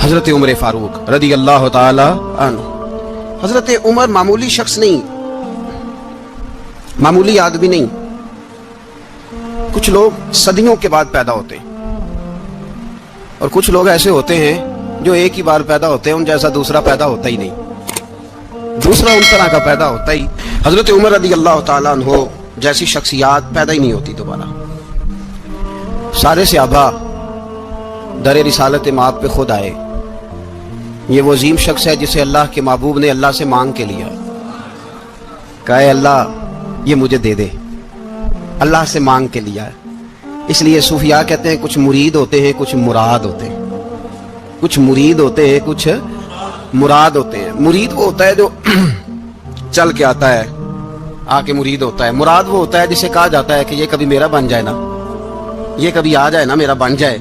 حضرت عمر فاروق رضی اللہ تعالی عنہ. حضرت عمر معمولی شخص نہیں، معمولی آدمی نہیں. کچھ لوگ صدیوں کے بعد پیدا ہوتے ہیں اور کچھ لوگ ایسے ہوتے ہیں جو ایک ہی بار پیدا ہوتے ہیں، ان جیسا دوسرا پیدا ہوتا ہی نہیں، دوسرا ان طرح کا پیدا ہوتا ہی. حضرت عمر رضی اللہ تعالیٰ عنہ جیسی شخصیات پیدا ہی نہیں ہوتی دوبارہ. سارے صحابہ در رسالت مآب پہ خود آئے. یہ وہ عظیم شخص ہے جسے اللہ کے محبوب نے اللہ سے مانگ کے لیا، کہا اے اللہ یہ مجھے دے دے. اللہ سے مانگ کے لیا. اس لیے صوفیاء کہتے ہیں کچھ مرید ہوتے ہیں کچھ مراد ہوتے ہیں. کچھ مرید ہوتے ہیں کچھ مراد ہوتے ہیں. مرید وہ ہوتا ہے جو چل کے آتا ہے، آ کے مرید ہوتا ہے. مراد وہ ہوتا ہے جسے کہا جاتا ہے کہ یہ کبھی میرا بن جائے نا، یہ کبھی آ جائے نا، میرا بن جائے،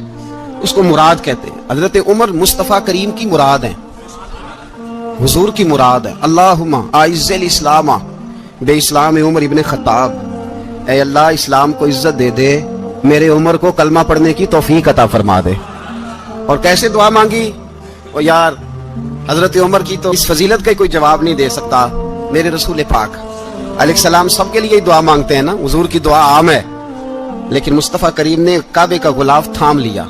اس کو مراد کہتے ہیں. حضرت عمر مصطفیٰ کریم کی مراد ہیں، حضور کی مراد ہے. اللہم اعز الاسلام بے اسلام عمر ابن خطاب. اے اللہ اسلام کو عزت دے دے، میرے عمر کو کلمہ پڑھنے کی توفیق عطا فرما دے. اور کیسے دعا مانگی؟ او یار حضرت عمر کی تو اس فضیلت کا کوئی جواب نہیں دے سکتا. میرے رسول پاک علیہ السلام سب کے لیے دعا مانگتے ہیں نا، حضور کی دعا عام ہے، لیکن مصطفیٰ کریم نے کعبے کا غلاف تھام لیا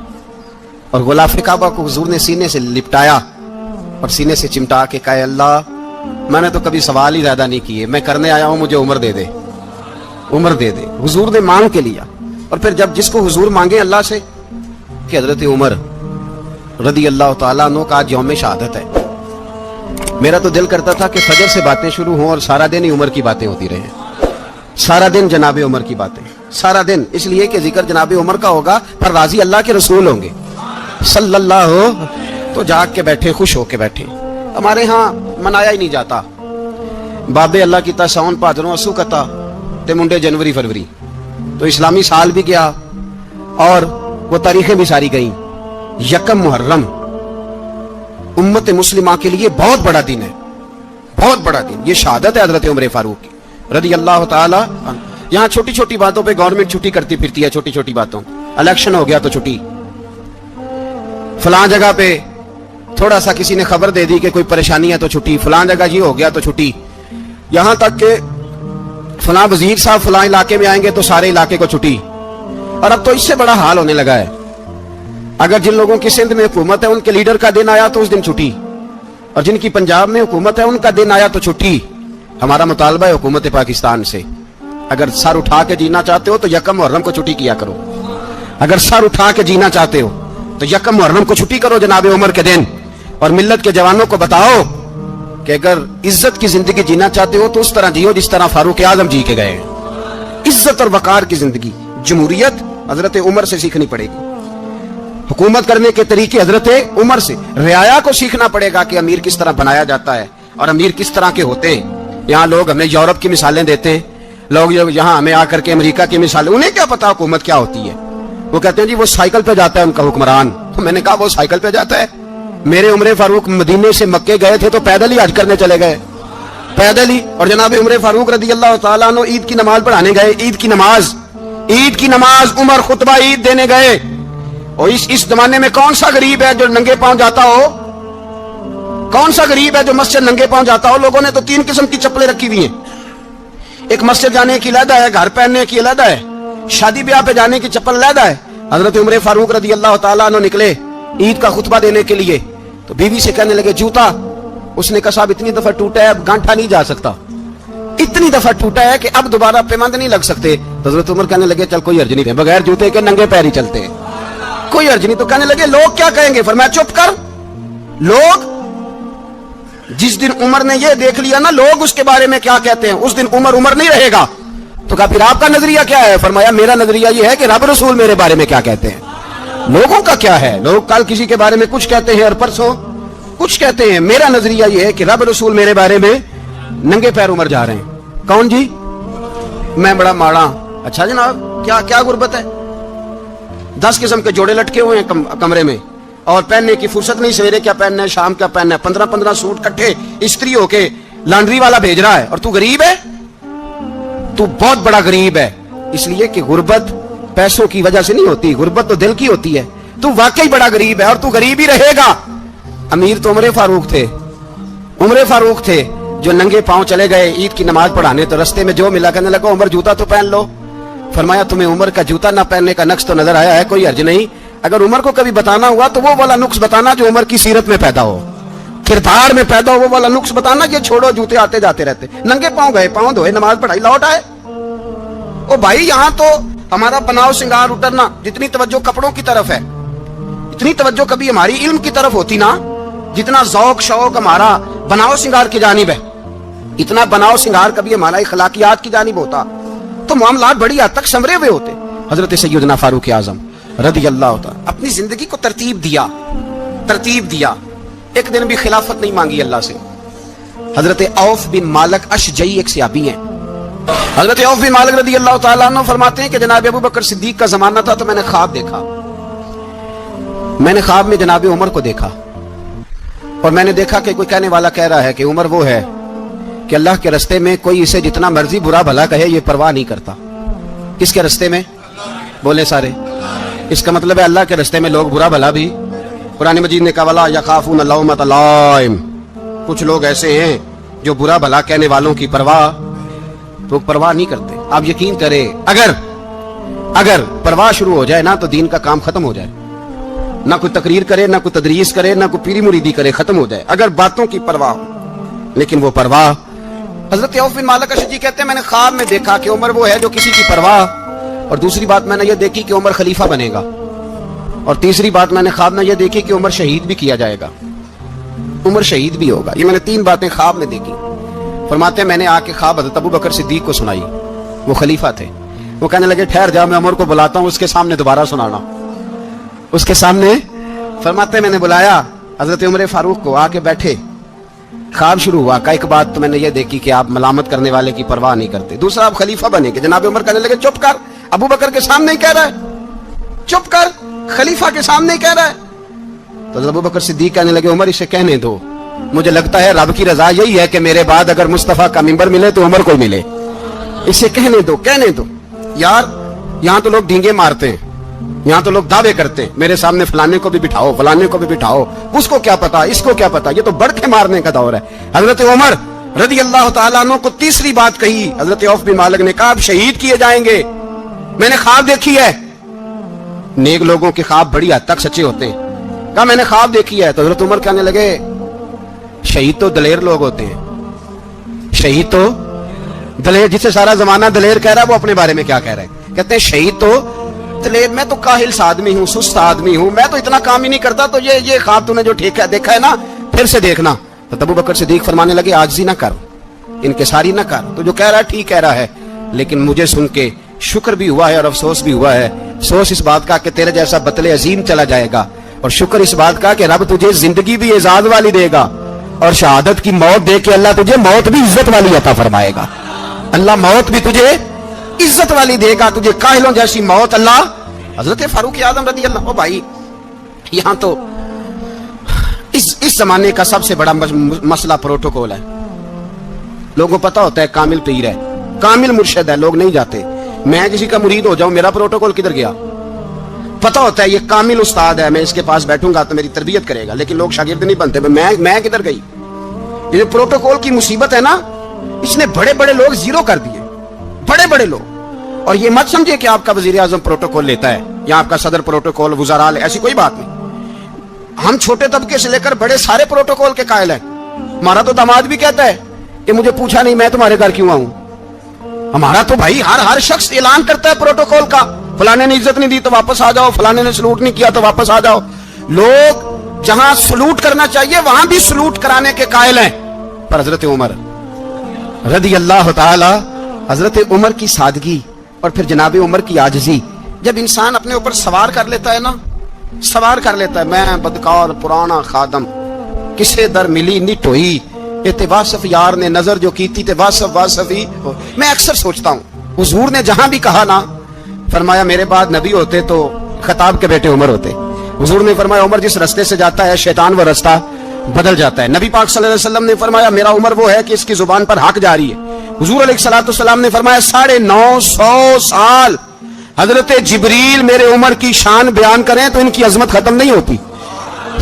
اور غلاف کعبہ کو حضور نے سینے سے لپٹایا اور سینے سے چمٹا کے کہا اللہ میں نے تو کبھی سوال ہی زیادہ نہیں کیے، میں کرنے آیا ہوں، مجھے عمر دے دے، عمر دے دے. حضور نے مانگ کے لیا. اور پھر جب جس کو حضور مانگے اللہ سے کہ حضرت عمر رضی اللہ تعالیٰ عنہ کا آج یوم شہادت ہے، میرا تو دل کرتا تھا کہ فجر سے باتیں شروع ہوں اور سارا دن ہی عمر کی باتیں ہوتی رہیں، سارا دن جناب عمر کی باتیں، سارا دن. اس لیے کہ ذکر جناب عمر کا ہوگا پر راضی اللہ کے رسول ہوں گے صلی اللہ ہو تو جاگ کے بیٹھے، خوش ہو کے بیٹھے. ہمارے ہاں منایا ہی نہیں جاتا. بابے اللہ کی تا ساون پادروں اسو کتا تے منڈے جنوری فروری، تو اسلامی سال بھی گیا اور وہ تاریخیں بھی ساری گئیں. یکم محرم امت مسلمہ کے لیے بہت بڑا دن ہے، بہت بڑا دن. یہ شہادت ہے حضرت عمر فاروق کی رضی اللہ تعالی عنہ. یہاں چھوٹی چھوٹی باتوں پہ گورنمنٹ چھٹی کرتی پھرتی ہے، چھوٹی چھوٹی باتوں. الیکشن ہو گیا تو چھٹی، فلاں جگہ پہ تھوڑا سا کسی نے خبر دے دی کہ کوئی پریشانی ہے تو چھٹی، فلاں جگہ یہ ہو گیا تو چھٹی. یہاں تک کہ فلاں وزیر صاحب فلاں علاقے میں آئیں گے تو سارے علاقے کو چھٹی. اور اب تو اس سے بڑا حال ہونے لگا ہے، اگر جن لوگوں کی سندھ میں حکومت ہے ان کے لیڈر کا دن آیا تو اس دن چھٹی، اور جن کی پنجاب میں حکومت ہے ان کا دن آیا تو چھٹی. ہمارا مطالبہ ہے حکومت پاکستان سے، اگر سر اٹھا کے جینا چاہتے ہو تو یکم محرم کو چھٹی کیا کرو. اگر سر اٹھا کے جینا چاہتے ہو تو یکم محرم کو چھٹی کرو جناب عمر کے دن. اور ملت کے جوانوں کو بتاؤ کہ اگر عزت کی زندگی جینا چاہتے ہو تو اس طرح جیو جس طرح فاروق اعظم جی کے گئے. عزت اور وقار کی زندگی، جمہوریت حضرت عمر سے سیکھنی پڑے گی. حکومت کرنے کے طریقے حضرت عمر سے. رعایا کو سیکھنا پڑے گا کہ امیر کس طرح بنایا جاتا ہے اور امیر کس طرح کے ہوتے ہیں. یہاں لوگ ہمیں یورپ کی مثالیں دیتے ہیں، لوگ یہاں ہمیں آ کر کے امریکہ کی مثالیں، انہیں کیا پتا حکومت کیا ہوتی ہے. وہ کہتے ہیں جی وہ سائیکل پہ جاتا ہے ان کا حکمران. میں نے کہا وہ سائیکل پہ جاتا ہے؟ میرے عمر فاروق مدینے سے مکے گئے تھے تو پیدل ہی حج کرنے چلے گئے، پیدل ہی. اور جناب عمر فاروق رضی اللہ تعالیٰ عنہ عید کی نماز پڑھانے گئے. عید کی نماز عمر خطبہ عید دینے گئے. اور اس زمانے میں کون سا غریب ہے جو ننگے پاؤں جاتا ہو؟ کون سا غریب ہے جو مسجد ننگے پاؤں جاتا ہو؟ لوگوں نے تو 3 قسم کی چپلیں رکھی ہوئی ہیں. ایک مسجد جانے کی علیحدہ ہے، گھر پہننے کی علیحدہ ہے، شادی بیاہ پہ جانے کی چپل علیحدہ ہے. حضرت عمر فاروق رضی اللہ تعالیٰ عنہ نکلے عید کا خطبہ دینے کے لیے تو بیوی سے کہنے لگے جوتا. اس نے کہا صاحب اتنی دفعہ ٹوٹا ہے اب گانٹھا نہیں جا سکتا، اتنی دفعہ ٹوٹا ہے کہ اب دوبارہ پیمند نہیں لگ سکتے. حضرت عمر کہنے لگے چل کوئی حرج نہیں ہے، بغیر جوتے کے ننگے پیر ہی چلتے ہیں، کوئی حرج نہیں. تو کہنے لگے لوگ کیا کہیں گے؟ فرمایا چپ کر. لوگ جس دن عمر نے یہ دیکھ لیا نا لوگ اس کے بارے میں کیا کہتے ہیں، اس دن عمر نہیں رہے گا. تو کہا پھر آپ کا نظریہ کیا ہے؟ فرمایا میرا نظریہ یہ ہے کہ رب رسول میرے بارے میں کیا کہتے ہیں. لوگوں کا کیا ہے؟ لوگ کل کسی کے بارے میں کچھ کہتے ہیں اور پرسوں کچھ کہتے ہیں. میرا نظریہ یہ ہے کہ رب رسول میرے بارے میں ننگے پیر عمر جا رہے ہیں. کون جی؟ میں بڑا ماڑا. اچھا جناب کیا غربت ہے؟ 10 قسم کے جوڑے لٹکے ہوئے ہیں کمرے میں اور پہننے کی فرصت نہیں. سویرے کیا پہننا ہے، شام کیا پہننا ہے، 15 سوٹ کٹھے استری ہو کے لانڈری والا بھیج رہا ہے. اور تو غریب ہے، تو بہت بڑا غریب ہے. اس لیے کہ غربت پیسوں کی وجہ سے نہیں ہوتی، غربت تو دل کی ہوتی ہے. تو واقعی بڑا غریب ہے اور تو غریب ہی رہے گا. امیر تو عمر فاروق تھے، عمر فاروق تھے جو ننگے پاؤں چلے گئے عید کی نماز پڑھانے، تو رستے میں جو ملا کہنے لگا عمر جوتا تو پہن لو. فرمایا تمہیں عمر کا جوتا نہ پہننے کا نقص تو نظر آیا ہے، کوئی حرج نہیں. اگر عمر کو کبھی بتانا ہوا تو وہ والا نقص بتانا جو عمر کی سیرت میں پیدا ہو، کردار میں پیدا ہو، وہ والا نقص بتانا. یہ چھوڑو جوتے آتے جاتے رہتے، ننگے پاؤں گئے، پاؤں دھوئے، نماز پڑھائی، لوٹ آئے. او بھائی یہاں تو ہمارا بناؤ سنگار اترنا، جتنی توجہ کپڑوں کی طرف ہے اتنی توجہ کبھی ہماری علم کی طرف ہوتی نا، جتنا ذوق شوق ہمارا بناؤ سنگار کی جانب ہے، اتنا بناؤ سنگار کبھی ہمارا اخلاقیات کی جانب ہوتا تو معاملات بڑی حد تک سنورے ہوئے ہوتے. حضرت سیدنا فاروق اعظم رضی اللہ تعالی اپنی زندگی کو ترتیب دیا. ایک دن بھی خلافت نہیں مانگی اللہ سے. حضرت عوف بن مالک اشجعی ایک صحابی ہیں. حضرت عوف بن مالک رضی اللہ تعالیٰ عنہ فرماتے ہیں کہ جناب ابو بکر صدیق کا زمانہ تھا تو میں نے خواب دیکھا. میں نے خواب میں جناب عمر کو دیکھا اور میں نے دیکھا کہ کوئی کہنے والا کہہ رہا ہے کہ عمر وہ ہے کہ اللہ کے رستے میں کوئی اسے جتنا مرضی برا بھلا کہے یہ پرواہ نہیں کرتا. کس کے رستے میں؟ بولے سارے. اس کا مطلب ہے اللہ کے رستے میں لوگ برا بھلا بھی. قرآن مجید نے کہا وَلَا يَخَافُونَ لَوْمَةَ لَائِمٍ. کچھ لوگ ایسے ہیں جو برا بھلا کہنے والوں کی پرواہ نہیں کرتے. آپ یقین کریں اگر پرواہ شروع ہو جائے نا تو دین کا کام ختم ہو جائے. نہ کوئی تقریر کرے، نہ کوئی تدریس کرے، نہ کوئی پیری مریدی کرے، ختم ہو جائے اگر باتوں کی پرواہ ہو. لیکن وہ پرواہ، حضرت عوف بن مالک اشجعی کہتے ہیں میں نے خواب میں دیکھا کہ عمر وہ ہے جو کسی کی پرواہ. اور دوسری بات میں نے یہ دیکھی کہ عمر خلیفہ بنے گا. اور تیسری بات میں نے خواب میں یہ دیکھی کہ عمر شہید بھی کیا جائے گا، عمر شہید بھی ہوگا. یہ میں نے 3 باتیں خواب میں دیکھی. فرماتے ہیں میں نے آ کے خواب حضرت ابو بکر صدیق کو سنائی. وہ خلیفہ تھے. وہ کہنے لگے ٹھہر جا، میں عمر کو بلاتا ہوں، اس کے سامنے دوبارہ سنانا. اس کے سامنے فرماتے ہیں میں نے بلایا حضرت عمر فاروق کو، آ کے بیٹھے. خواب شروع ہوا کہ ایک بات تو میں نے یہ دیکھی کہ آپ ملامت کرنے والے کی پرواہ نہیں کرتے. دوسرا آپ خلیفہ بنے کہ جناب عمر کہنے لگے چپ کر، ابو بکر کے سامنے ہی کہہ رہا ہے، چپ کر، خلیفہ کے سامنے ہی کہہ رہا ہے. تو ابو بکر صدیق کہنے لگے عمر اسے کہنے دو، مجھے لگتا ہے رب کی رضا یہی ہے کہ میرے بعد اگر مصطفیٰ کا منبر ملے تو عمر کو ملے. اسے کہنے دو. یار یہاں تو لوگ ڈینگے مارتے ہیں، یہاں تو لوگ دعوے کرتے ہیں میرے سامنے فلانے کو بھی بٹھاؤ، فلانے کو بھی بٹھاؤ، اس کو کیا پتا، اس کو کیا پتا. یہ تو بڑھ کے مارنے کا دور ہے. حضرت عمر رضی اللہ تعالیٰ عنہ کو تیسری بات کہی. حضرت عوف بن مالک نے کہا آپ شہید کیے جائیں گے، میں نے خواب دیکھی ہے. نیک لوگوں کے خواب بڑی حد تک سچے ہوتے ہیں. کہا میں نے خواب دیکھی ہے. تو حضرت عمر کہنے لگے شہید تو دلیر لوگ ہوتے ہیں، شہید تو دلیر، جسے سارا زمانہ دلیر کہہ رہا ہے وہ اپنے بارے میں کیا کہہ رہا ہے؟ کہتے ہیں شہید تو دلیر، میں تو کاہل سا آدمی ہوں، سست آدمی ہوں، میں تو اتنا کام ہی نہیں کرتا. تو یہ خواب تو نے جو دیکھا ہے نا پھر سے دیکھنا. تو ابو بکر صدیق فرمانے لگے عاجزی نہ کر، انکساری نہ کر، تو جو کہہ رہا ہے ٹھیک کہہ رہا ہے، لیکن مجھے سن کے شکر بھی ہوا ہے اور افسوس بھی ہوا ہے. افسوس اس بات کا کہ تیرے جیسا بطل عظیم چلا جائے گا، اور شکر اس بات کا کہ رب تجھے زندگی بھی اعزاز والی دے گا، اور شہادت کی موت دے کے اللہ تجھے موت بھی عزت والی عطا فرمائے گا. اللہ موت بھی تجھے عزت والی دے گا، تجھے کاہلوں جیسی موت اللہ. حضرت فاروق اعظم رضی اللہ. بھائی یہاں تو اس زمانے کا سب سے بڑا مسئلہ پروٹوکول ہے. لوگوں کو پتا ہوتا ہے کامل پیر ہے، کامل مرشد ہے، لوگ نہیں جاتے. میں کسی کا مرید ہو جاؤں میرا پروٹوکول کدھر گیا؟ پتا ہوتا ہے یہ کامل استاد ہے، میں اس کے پاس بیٹھوں گا تو میری تربیت کرے گا، لیکن لوگ شاگرد نہیں بنتے. میں کدھر گئی؟ یہ جو پروٹوکول کی مصیبت ہے نا، اس نے بڑے بڑے لوگ زیرو کر دیے، بڑے بڑے لوگ. اور یہ مت سمجھے کہ آپ کا وزیر اعظم پروٹوکول لیتا ہے یا آپ کا صدر پروٹوکول، وزراء، ایسی کوئی بات نہیں. ہم چھوٹے طبقے سے لے کر بڑے سارے پروٹوکول کے قائل ہیں. ہمارا تو داماد بھی کہتا ہے کہ مجھے پوچھا نہیں میں تمہارے گھر کیوں آؤں. ہمارا تو بھائی ہر شخص اعلان کرتا ہے پروٹوکول کا، فلانے نے عزت نہیں دی تو واپس آ جاؤ، فلانے نے سلوٹ نہیں کیا تو واپس آ جاؤ. لوگ جہاں سلوٹ کرنا چاہیے وہاں بھی سلوٹ کرانے کے قائل ہیں. پر حضرت عمر رضی اللہ تعالی، حضرت عمر کی سادگی اور پھر جناب عمر کی عاجزی، جب انسان اپنے اوپر سوار کر لیتا ہے نا، سوار کر لیتا ہے، میں بدکار پرانا خادم، کسے در ملی نٹ ہوئی، تے واصف یار نے نظر جو کی تھی تے واصف ہی. میں اکثر سوچتا ہوں حضور نے جہاں بھی کہا نا، فرمایا میرے بعد نبی ہوتے تو خطاب کے بیٹے عمر ہوتے. حضور نے فرمایا عمر جس رستے سے جاتا ہے شیطان وہ رستہ بدل جاتا ہے. نبی پاک صلی اللہ علیہ وسلم نے فرمایا میرا عمر وہ ہے کہ اس کی زبان پر حق جاری ہے. حضور علیہ الصلوۃ والسلام نے فرمایا 950 سال حضرت جبریل میرے عمر کی شان بیان کریں تو ان کی عظمت ختم نہیں ہوتی.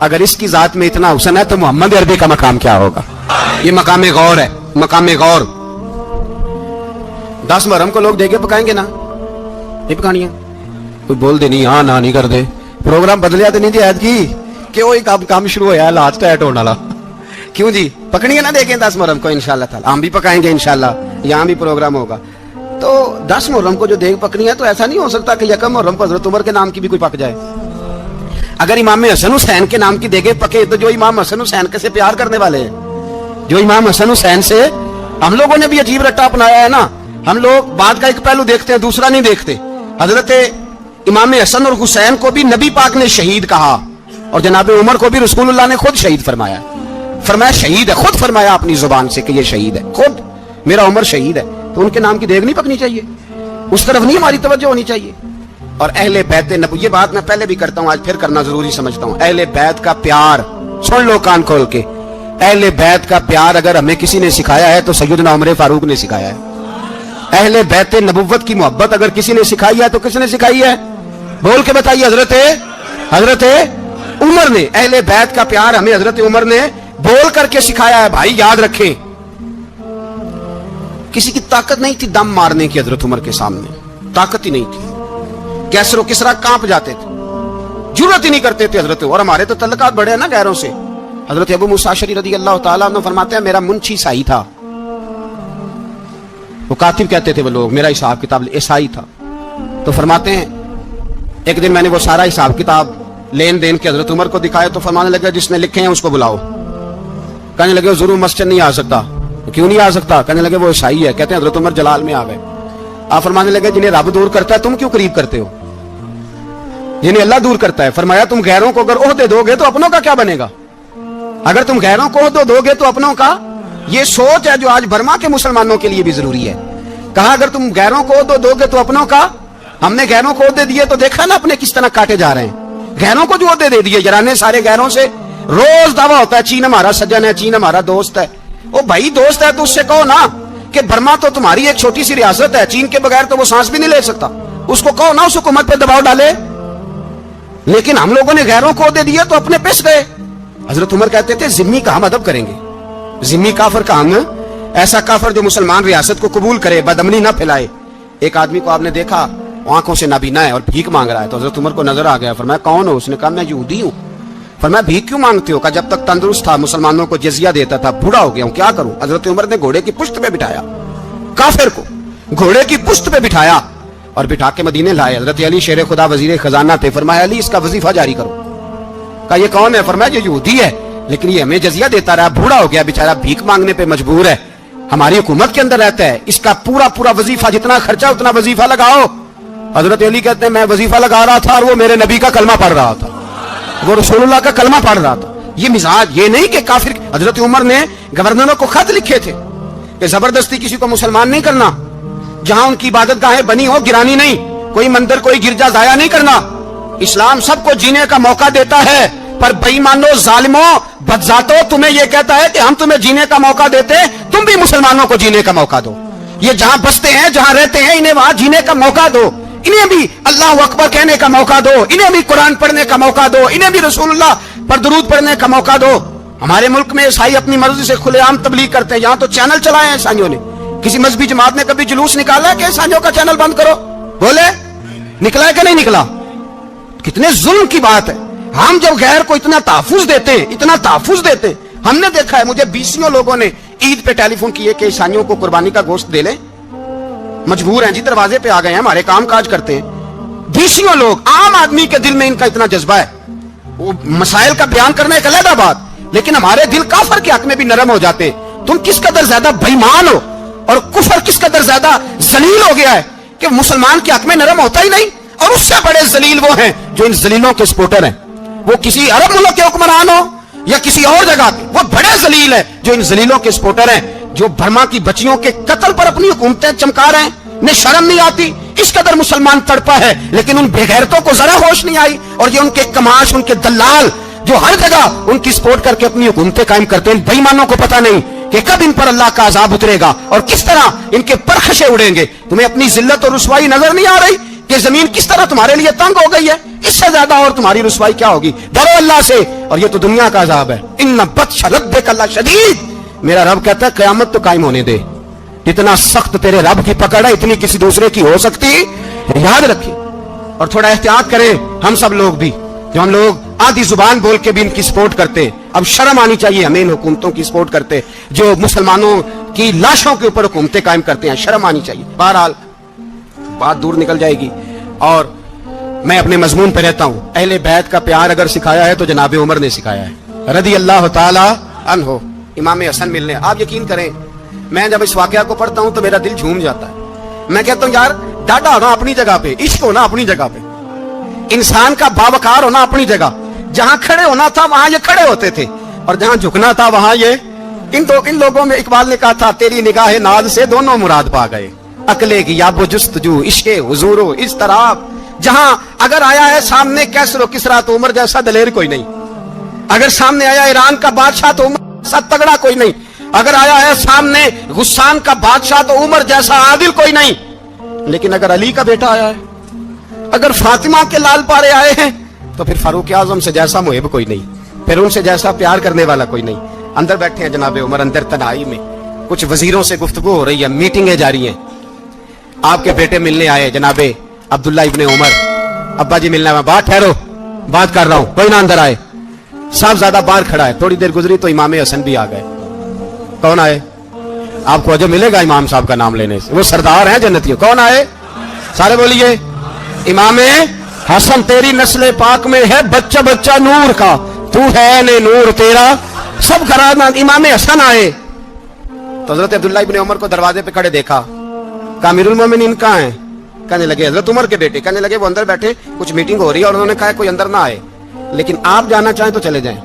اگر اس کی ذات میں اتنا حسن ہے تو محمد عربی کا مقام کیا ہوگا؟ یہ مقام غور ہے، مقام غور. 10 محرم کو لوگ دیگے پکائیں گے نا؟ نہیں پکانی ہے؟ کوئی بول دے نہیں، ہاں نہ نہیں کر دے. پروگرام بدلیا تو نہیں جی عید کی کہ وہی کام شروع ہوا ہے لاسٹ ایٹ ہونے والا. کیوں جی؟ پکڑی ہے نا دیکھیں 10 محرم کو انشاءاللہ تعالی. ہم بھی پکائیں گے انشاءاللہ، یہاں بھی پروگرام ہوگا. تو 10 محرم کو جو دیگ پکنی ہے تو ایسا نہیں ہو سکتا کہ یکم محرم کو حضرت عمر کے نام کی بھی کوئی پک جائے. اگر امام حسن حسین کے نام کی دیگیں پکے تو جو امام حسن حسین سے پیار کرنے والے ہیں، جو امام حسن حسین سے، ہم لوگوں نے بھی عجیب رٹا اپنایا ہے نا. ہم لوگ بات کا ایک پہلو دیکھتے ہیں، دوسرا نہیں دیکھتے. حضرت امام حسن اور حسین کو بھی نبی پاک نے شہید کہا، اور جناب عمر کو بھی رسول اللہ نے خود شہید فرمایا. فرمایا شہید ہے، خود فرمایا اپنی زبان سے کہ یہ شہید ہے، خود میرا عمر شہید ہے. تو ان کے نام کی دیگ نہیں پکنی چاہیے، اس طرف نہیں ہماری توجہ ہونی چاہیے. اور اہل بیت نبوی، یہ بات میں پہلے بھی کرتا ہوں، آج پھر کرنا ضروری سمجھتا ہوں. اہل بیت کا پیار سن لو کان کھول کے. اہل بیت کا پیار اگر ہمیں کسی نے سکھایا ہے تو سیدنا عمر فاروق نے سکھایا ہے. اہل بیت نبوت کی محبت اگر کسی نے سکھائی ہے تو کس نے سکھائی ہے؟ بول کے بتائیے. حضرت عمر نے. اہل بیت کا پیار ہمیں حضرت عمر نے بول کر کے سکھایا ہے. بھائی یاد رکھیں، کسی کی طاقت نہیں تھی دم مارنے کی حضرت عمر کے سامنے، طاقت ہی نہیں تھی. کیسر و کسرا کانپ جاتے تھے، جرأت ہی نہیں کرتے تھے حضرت. اور ہمارے تو تعلقات بڑے ہیں نا غیروں سے. حضرت ابو موسیٰ اشعری رضی اللہ تعالیٰ عنہ فرماتے ہیں میرا منشی عیسائی تھا. وہ کاتب کہتے تھے وہ لوگ، میرا حساب کتاب عیسائی تھا. تو فرماتے ہیں ایک دن میں نے وہ سارا حساب کتاب لین دین کے حضرت عمر کو دکھایا تو فرمانے لگے جس نے لکھے ہیں اس کو بلاؤ. کہنے لگے ضرور مسجد نہیں آ سکتا. کیوں نہیں آ سکتا؟ کہنے لگے وہ عیسائی ہے. کہتے ہیں حضرت عمر جلال میں آ گئے. آپ فرمانے لگے جنہیں رب دور کرتا ہے تم کیوں قریب کرتے ہو؟ جنہیں اللہ دور کرتا ہے. فرمایا تم غیروں کو اگر عہدے دو گے تو اپنوں کا کیا بنے گا؟ اگر تم غیروں کو عہدے دو گے تو اپنوں کا. یہ سوچ ہے جو آج برما کے مسلمانوں کے لیے بھی ضروری ہے. کہا اگر تم غیروں کو عہدے دو گے تو اپنوں کا. ہم نے غیروں کو عہدے دیے تو دیکھا نا اپنے کس طرح کاٹے جا رہے ہیں. غیروں کو جو عہدے دے دیے جرانے سارے غیروں سے. روز دعویٰ ہوتا ہے چین ہمارا سجن ہے، چین ہمارا دوست ہے. او بھائی دوست ہے تو اس سے کہو نا کہ برما تو تمہاری ایک چھوٹی سی ریاست ہے، چین کے بغیر تو وہ سانس بھی نہیں لے سکتا. اس کو کہو نا اس حکومت پہ دباؤ ڈالے. لیکن ہم لوگوں نے غیروں کو عہدے دیے تو اپنے پس گئے. حضرت عمر کہتے تھے ذمہ کا ہم ادب کریں گے، ذمہ کافر کا ہم، ایسا کافر جو مسلمان ریاست کو قبول کرے، بدامنی نہ پھیلائے. ایک آدمی کو آپ نے دیکھا آنکھوں سے نابینا ہے اور بھیک مانگ رہا ہے. تو حضرت عمر کو نظر آ گیا. فرمایا کون ہو؟ اس نے کہا میں یہودی ہوں. فرمایا بھیک کیوں مانگتے ہو؟ کہا جب تک تندرست تھا مسلمانوں کو جزیہ دیتا تھا، بوڑھا ہو گیا ہوں کیا کروں. حضرت عمر نے گھوڑے کی پشت پہ بٹھایا، کافر کو گھوڑے کی پشت پہ بٹھایا اور بٹھا کے مدینے لائے. حضرت علی شیر خدا وزیر خزانہ تھے. فرمایا علی اس کا وظیفہ جاری کرو. کہا یہ کون ہے؟ فرمایا یہ یہودی ہے لیکن یہ ہمیں جزیہ دیتا رہا، بوڑھا ہو گیا بیچارہ، بھیک مانگنے پہ مجبور ہے، ہماری حکومت کے اندر رہتا ہے، اس کا پورا وظیفہ جتنا خرچہ اتنا وظیفہ لگاؤ. حضرت علی کہتے ہیں میں وظیفہ لگا رہا تھا اور وہ میرے نبی کا کلمہ پڑھ رہا تھا، وہ رسول اللہ کا کلمہ پڑھ رہا تھا. یہ مزاج، یہ نہیں کہ کافر. حضرت عمر نے گورنروں کو خط لکھے تھے کہ زبردستی کسی کو مسلمان نہیں کرنا، جہاں ان کی عبادت گاہیں بنی ہو گرانی نہیں، کوئی مندر کوئی گرجا ضائع نہیں کرنا. اسلام سب کو جینے کا موقع دیتا ہے، پر بے ایمانوں ظالموں بدذاتوں تمہیں یہ کہتا ہے کہ ہم تمہیں جینے کا موقع دیتے، تم بھی مسلمانوں کو جینے کا موقع دو. یہ جہاں بستے ہیں جہاں رہتے ہیں انہیں وہاں جینے کا موقع دو، انہیں بھی اللہ اکبر کہنے کا موقع دو، انہیں بھی قرآن پڑھنے کا موقع دو، انہیں بھی رسول اللہ پر درود پڑھنے کا موقع دو. ہمارے ملک میں عیسائی اپنی مرضی سے کھلے عام تبلیغ کرتے ہیں. یہاں تو چینل چلائے ہیں عیسائیوں نے. کسی مذہبی جماعت نے کبھی جلوس نکالا ہے کہ عیسائیوں کا چینل بند کرو؟ بولے نکلا ہے کہ نہیں نکلا؟ کتنے ظلم کی بات ہے. ہم جب غیر کو اتنا تحفظ دیتے ہیں، اتنا تحفظ دیتے ہیں. ہم نے دیکھا ہے، مجھے 20 لوگوں نے عید پہ ٹیلی فون کیے کہ عیسائیوں کو قربانی کا گوشت دے لیں، مجبور ہیں جی، دروازے پہ آ گئے ہیں، ہمارے کام کاج کرتے ہیں. 20 لوگ، عام آدمی کے دل میں ان کا اتنا جذبہ ہے. وہ مسائل کا بیان کرنے ایک علیحدہ بات، لیکن ہمارے دل کافر کے حق میں بھی نرم ہو جاتے ہیں. تم کس قدر زیادہ بےایمان ہو اور کفر کس قدر زیادہ ذلیل ہو گیا ہے کہ مسلمان کے حق میں نرم ہوتا ہی نہیں. اور اس سے بڑے ذلیل وہ ہیں جو ان ذلیلوں کے سپورٹر ہیں. وہ کسی عرب ملک کے حکمران ہو یا کسی اور جگہ کے، وہ بڑے ذلیل ہیں جو ان ذلیلوں کے سپورٹر ہیں، جو برما کی بچیوں کے قتل پر اپنی حکومتیں چمکا رہے ہیں. انہیں شرم نہیں آتی. اس قدر مسلمان تڑپا ہے لیکن ان بے غیرتوں کو ذرا ہوش نہیں آئی. اور یہ ان کے کماش، ان کے دلال جو ہر جگہ ان کی سپورٹ کر کے اپنی حکومتیں قائم کرتے ہیں، بے ایمانوں کو پتہ نہیں کہ کب ان پر اللہ کا عذاب اترے گا اور کس طرح ان کے پرخشے اڑیں گے. تمہیں اپنی ذلت اور رسوائی نظر نہیں آ رہی کہ زمین کس طرح تمہارے لیے تنگ ہو گئی ہے، اس سے زیادہ اور تمہاری رسوائی کیا ہوگی؟ ڈرو اللہ سے، اور یہ تو دنیا کا عذاب ہے۔ ان بطش ربک لشدید، میرا رب کہتا ہے قیامت تو قائم ہونے دے، اتنا سخت تیرے رب کی پکڑ ہے اتنی کسی دوسرے کی ہو سکتی؟ یاد رکھیں اور تھوڑا احتیاط کریں ہم سب لوگ بھی، جو ہم لوگ آدھی زبان بول کے بھی ان کی سپورٹ کرتے، اب شرم آنی چاہیے ہمیں ان حکومتوں کی سپورٹ کرتے جو مسلمانوں کی لاشوں کے اوپر حکومتیں قائم کرتے ہیں، شرم آنی چاہیے۔ بہرحال بات دور نکل جائے گی، اور میں اپنے مضمون پہ رہتا ہوں۔ اہل بیت کا پیار اگر سکھایا ہے تو جناب عمر نے سکھایا ہے رضی اللہ تعالی عنہ، امام حسن ملنے۔ آپ یقین کریں میں جب اس واقعہ کو پڑھتا ہوں تو میرا دل جھوم جاتا ہے، میں کہتا ہوں یار ڈاٹا ہونا اپنی جگہ پہ، عشق ہونا اپنی جگہ پہ، انسان کا باوقار ہونا اپنی جگہ، جہاں کھڑے ہونا تھا وہاں یہ کھڑے ہوتے تھے، اور جہاں جھکنا تھا وہاں یہ ان لوگوں میں اقبال نے کہا تھا تیری نگاہ ناز سے دونوں مراد پا گئے، عقلے کی یاب و جستجو، عشق حضور و اضطراب، جہاں اگر آیا ہے سامنے کیسر و کسرا تو عمر جیسا دلیر کوئی نہیں، اگر سامنے آیا ایران کا بادشاہ تو عمر جیسا تگڑا کوئی نہیں، اگر آیا ہے سامنے غسان کا بادشاہ تو عمر جیسا عادل کوئی نہیں، لیکن اگر علی کا بیٹا آیا ہے، اگر فاطمہ کے لال پارے آئے ہیں تو پھر فاروق اعظم سے جیسا محب کوئی نہیں، پھر ان سے جیسا پیار کرنے والا کوئی نہیں۔ اندر بیٹھے ہیں جناب عمر، اندر تنہائی میں کچھ وزیروں سے گفتگو ہو رہی ہے، میٹنگیں جاری ہیں، آپ کے بیٹے ملنے آئے جناب عبداللہ ابن عمر، ابا جی ملنا ہے، بات ٹھہرو بات کر رہا ہوں، کوئی نہ اندر آئے، صاحب زیادہ باہر کھڑا ہے۔ تھوڑی دیر گزری تو امام حسن بھی آ گئے۔ کون آئے؟ آپ کو اجر ملے گا امام صاحب کا نام لینے سے، وہ سردار ہیں جنتیوں۔ کون آئے؟ سارے بولیے امام حسن، تیری نسل پاک میں ہے بچہ بچہ نور کا، تو ہے نے نور تیرا سب گھرانہ۔ امام حسن آئے تو حضرت عبداللہ ابن عمر کو دروازے پہ کھڑے دیکھا، کہا امیر المومنین کہاں ہیں؟ کہنے لگے حضرت عمر کے بیٹے، کہنے لگے وہ اندر بیٹھے، کچھ میٹنگ ہو رہی ہے، اور انہوں نے کہا کوئی اندر نہ آئے، لیکن آپ جانا چاہیں تو چلے جائیں،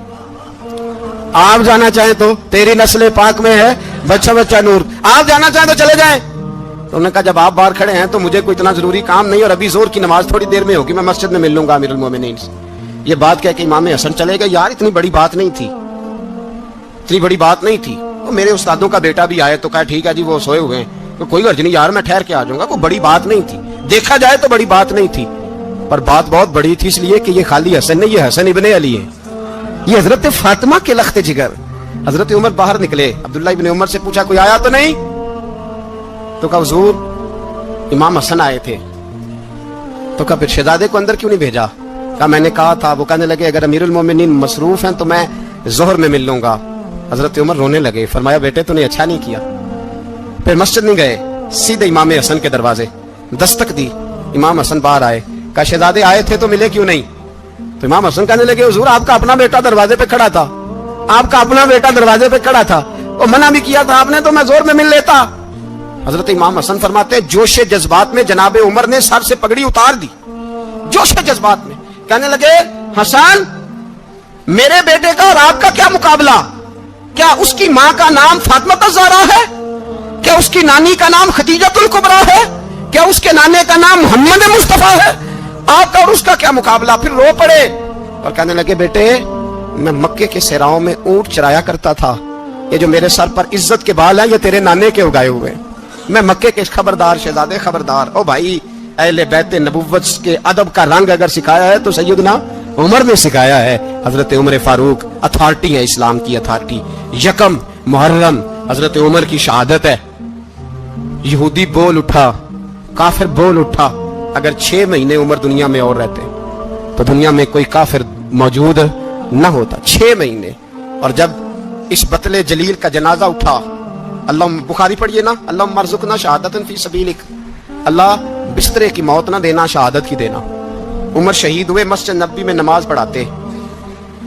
آپ جانا چاہیں تو، تیری نسل پاک میں ہے بچہ بچہ نور، آپ جانا چاہیں تو چلے جائیں۔ تو انہوں نے کہا جب آپ باہر کھڑے ہیں تو مجھے کوئی اتنا ضروری کام نہیں، اور ابھی زور کی نماز تھوڑی دیر میں ہوگی، میں مسجد میں مل لوں گا امیر المومنین سے۔ یہ بات کہہ کے امام حسن چلے گئے۔ یار اتنی بڑی بات نہیں تھی، اتنی بڑی بات نہیں تھی، وہ میرے استادوں کا بیٹا بھی آئے تو کہا ٹھیک ہے جی وہ سوئے ہوئے ہیں، کوئی غرض نہیں یار میں ٹھہر کے آ جاؤں گا، کوئی بڑی بات نہیں تھی، دیکھا جائے تو بڑی بات نہیں تھی، پر بات بہت بڑی تھی، اس لیے کہ یہ خالی حسن نہیں، یہ حسن ابن علی ہے، یہ حضرت فاطمہ کے لخت جگر۔ حضرت عمر باہر نکلے، عبداللہ ابن عمر سے پوچھا کوئی آیا تو نہیں؟ تو کہا حضور امام حسن آئے تھے۔ تو کہا پھر شہزادے کو اندر کیوں نہیں بھیجا؟ کہا میں نے کہا تھا، وہ کہنے لگے اگر امیر المومنین مصروف ہیں تو میں ظہر میں مل لوں گا۔ حضرت عمر رونے لگے، فرمایا بیٹے تو نے اچھا نہیں کیا۔ پھر مسجد نہیں گئے، سیدھے امام حسن کے دروازے دستک دی، امام حسن باہر آئے، کہا شہزادے آئے تھے تو ملے کیوں نہیں؟ تو امام حسن کہنے لگے حضور آپ کا اپنا بیٹا دروازے پہ کھڑا تھا، آپ کا اپنا بیٹا دروازے پہ کھڑا تھا، وہ منع بھی کیا تھا آپ نے تو میں زور میں مل لیتا۔ حضرت امام حسن فرماتے جوش جذبات میں جناب عمر نے سر سے پگڑی اتار دی، جوش جذبات میں کہنے لگے حسن میرے بیٹے کا اور آپ کا کیا مقابلہ؟ کیا اس کی ماں کا نام فاطمہ الزہرا ہے؟ کیا اس کی نانی کا نام خدیجۃ الکبریٰ ہے؟ کیا اس کے نانے کا نام محمد مصطفیٰ ہے؟ آپ کا اور اس کا کیا مقابلہ؟ پھر رو پڑے اور کہنے لگے بیٹے میں مکے کے صحراؤں میں اونٹ چرایا کرتا تھا، یہ جو میرے سر پر عزت کے بال ہیں یہ تیرے نانے کے اگائے ہوئے ہیں، میں مکے کے خبردار شہزادے خبردار۔ او بھائی اہل بیت نبوت کے ادب کا رنگ اگر سکھایا ہے تو سیدنا عمر نے سکھایا ہے۔ حضرت عمر فاروق اتھارٹی ہے، اسلام کی اتھارٹی۔ یکم محرم حضرت عمر کی شہادت ہے، یہودی بول اٹھا، کافر بول اٹھا، اگر 6 مہینے عمر دنیا میں اور رہتے تو دنیا میں کوئی کافر موجود نہ ہوتا، 6 مہینے۔ اور جب اس بطل جلیل کا جنازہ اٹھا، اللہ بخاری پڑھیے نا، اللہ مرزقنا شہادت فی سبیلک، اللہ بسترے کی موت نہ دینا، شہادت کی دینا۔ عمر شہید ہوئے، مسجد نبی میں نماز پڑھاتے،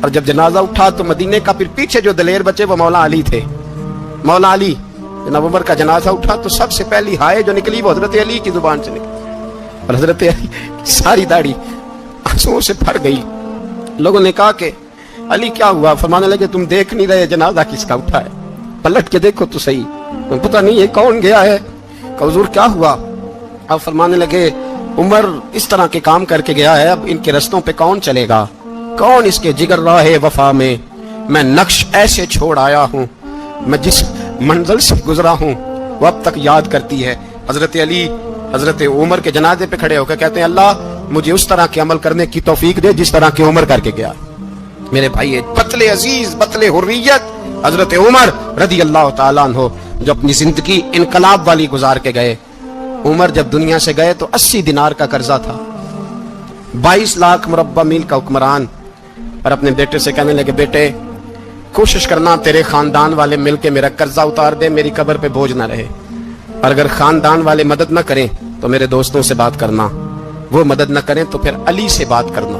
اور جب جنازہ اٹھا تو مدینے کا پھر پیچھے جو دلیر بچے وہ مولا علی تھے، مولا علی۔ جناب عمر کا جنازہ اٹھا تو سب سے پہلی ہائے جو نکلی وہ حضرت علی کی زبان سے نکلی، اور حضرت علی ساری داڑھی آنسوؤں سے بھر گئی۔ لوگوں نے کہا کہ علی کیا ہوا؟ فرمانے لگے تم دیکھ نہیں رہے جنازہ کس کا اٹھا ہے، پلٹ کے دیکھو تو صحیح، پتہ نہیں یہ کون گیا ہے۔ کہ حضور کیا ہوا؟ اب فرمانے لگے عمر اس طرح کے کام کر کے گیا ہے، اب ان کے رستوں پہ کون چلے گا؟ کون اس کے جگر راہ وفا میں میں نقش ایسے چھوڑ آیا ہوں، میں جس منزل سے گزرا ہوں وہ اب تک یاد کرتی ہے۔ حضرت علی حضرت عمر کے جنازے پہ کھڑے ہو کے کہتے ہیں اللہ مجھے اس طرح کے عمل کرنے کی توفیق دے جس طرح کی عمر کر کے گیا. میرے بھائی بطل عزیز بطل حریت حضرت عمر رضی اللہ تعالیٰ عنہ جو اپنی زندگی انقلاب والی گزار کے گئے. عمر جب دنیا سے گئے تو 80 دینار کا قرضہ تھا. 22 لاکھ مربع میل کا حکمران. اور اپنے بیٹے سے کہنے لگے بیٹے کوشش کرنا تیرے خاندان والے مل کے میرا قرضہ اتار دے, میری قبر پہ بوجھ نہ رہے. اور اگر خاندان والے مدد نہ کریں تو میرے دوستوں سے بات کرنا, وہ مدد نہ کریں تو پھر علی سے بات کرنا.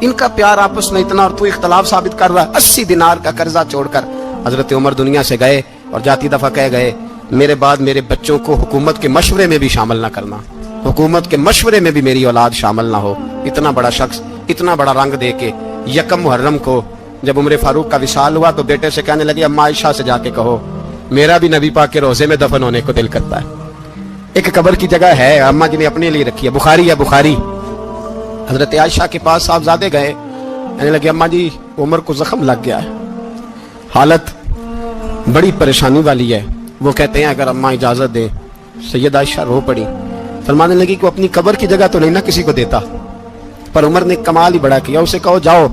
ان کا پیار آپس میں اتنا اور تو اختلاف ثابت کر رہا ہے. 80 دینار کا قرضہ چھوڑ کر حضرت عمر دنیا سے گئے اور جاتی دفعہ کہہ گئے میرے بعد میرے بچوں کو حکومت کے مشورے میں بھی شامل نہ کرنا, حکومت کے مشورے میں بھی میری اولاد شامل نہ ہو. اتنا بڑا شخص اتنا بڑا رنگ دے کے یکم محرم کو جب عمر فاروق کا وصال ہوا تو بیٹے سے کہنے لگے اما عائشہ سے جا کے کہو میرا بھی نبی پاک کے روزے میں دفن ہونے کو دل کرتا ہے. ایک قبر کی جگہ ہے اما جی نے اپنے لیے رکھی ہے, بخاری ہے بخاری. حضرت عائشہ کے پاس صاحبزادے گئے, کہنے لگے اما جی عمر کو زخم لگ گیا ہے, حالت بڑی پریشانی والی ہے. وہ کہتے ہیں اگر اما اجازت دے. سید عائشہ رو پڑی, فرمانے لگی کہ اپنی قبر کی جگہ تو نہیں نا کسی کو دیتا. پر عمر نے کمال ہی بڑا کیا, اسے کہو جاؤ